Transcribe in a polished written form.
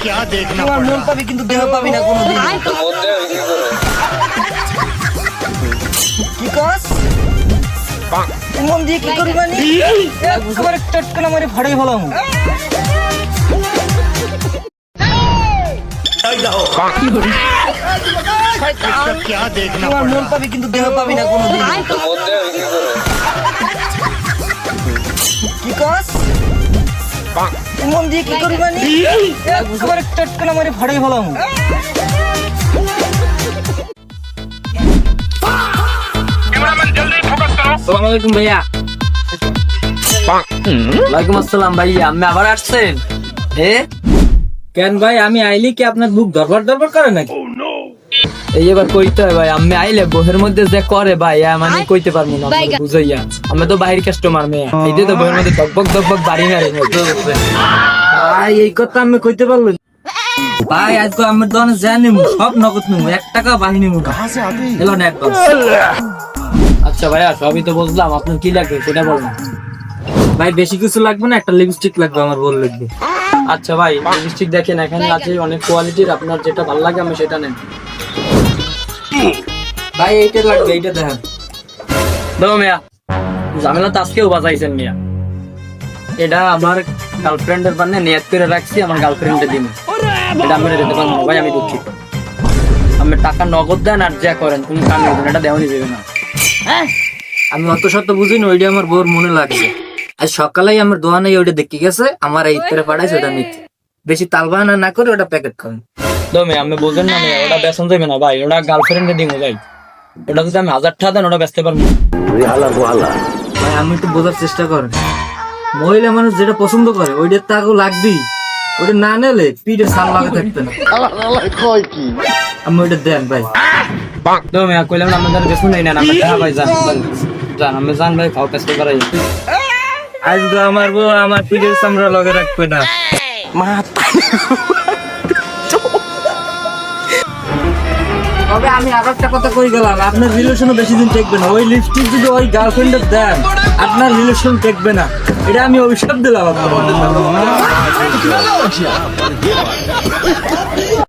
क्या देखना তোমার মন পাবি কিন্তু দেহ পাবি না কোনোদিন। কি কস? মন দিয়ে কি করবি মানে? একবারে চটকানা মারি ফাড়াই ফেলাম। क्या देखना তোমার মন পাবি কিন্তু দেহ পাবি না কোনোদিন। কি কস? মন দিয়ে কি করবি মানে? একবারে চটকানা মারি ফাড়াই ফেলাম। আসসালামু ভাইয়া। ওয়ালাইকুম আসসালাম ভাইয়া, আপনি আবার আসছেন? কেন ভাই, আমি আইলি কি আপনার বুক দরবার দরবার করে নাকি? এই এবার কইতে হয় ভাই, আমি আইলে বহের মধ্যে যে করে ভাই মানে কইতে পারবো না, আপনাকে বুঝাইয়া। আমি তো বাহির কাস্টমার মেয়ে, এই যে তো বহের মধ্যে দকবক দকবক বাড়ি মারে ভাই, এই কথা আমি কইতে পারলো না। ভাই আজকে আমার দোকানে জানি সব নগদ নিবো, 1 টাকা বাহিনী নিবো এলো না একদম। আচ্ছা ভাইয়া, সবই তো বুঝলাম, আপনার কি লাগবে সেটা বলুন ভাই। বেশি কিছু লাগবে না, একটা লিপস্টিক লাগবে, আমার বল লাগবে। আচ্ছা ভাই, লিপস্টিক দেখেন এখানে আছে অনেক কোয়ালিটির, আপনার যেটা ভালো লাগে আমি সেটা নেন ভাই। এইটা লাগবে, এইটা দেখেন। দেখো মিয়া, ঝামেলা তো আজকেও বাজাইছেন মিয়া। এটা আমার গার্লফ্রেন্ডের বান্নে নিয়ত করে রাখছি, আমার গার্লফ্রেন্ডে দিন। এটা আমি দিতে পারবো না ভাই, আমি দুঃখিত। আপনি টাকা নগদ দেন আর যা করেন, তুমি কান নেবেন, এটা দেওয়ানি দেবে না। আমি অত শত বুঝি না, ওইটা আমার বোর মনে লাগছে। আজ সকালেই আমার দোকানে ওইটা দেখে গেছে, আমার এই ইত্তরে পাঠাইছে, ওটা নিতে। বেশি তালবাহানা না করে ওটা প্যাকেট করেন। দমে আমি বুঝেন না, ওটা বেসন যাবে না ভাই, ওটা গার্লফ্রেন্ডে দিব ভাই। ওটা যদি আমি 1000 টাকা দেন ওটা বেচতে পারবো ভাই। আমি একটু বোঝার চেষ্টা করেন, মহিলা মানুষ যেটা পছন্দ করে ওইটার তাকে লাগবেই, ওটা না নিলে পিঠে সাল লাগে থাকতে না। আমি ওইটা দেন ভাই। দমে কইলাম না, আমাদের বেসন নাই না, আমরা টাকা ভাই যান যান, আমি যান ভাই, খাও পেস্ট করাই। আজকে আমার বউ আমার পিঠের চামড়া লগে রাখবে না। তবে আমি আর একটা কথা কই গেলাম, আপনার রিলেশনও বেশি দিন টেকবে না। ওই লিপস্টিক যদি ওই গার্লফ্রেন্ডের দেন, আপনার রিলেশন টেকবে না, এটা আমি অভিশাপ দিলাম আপনার।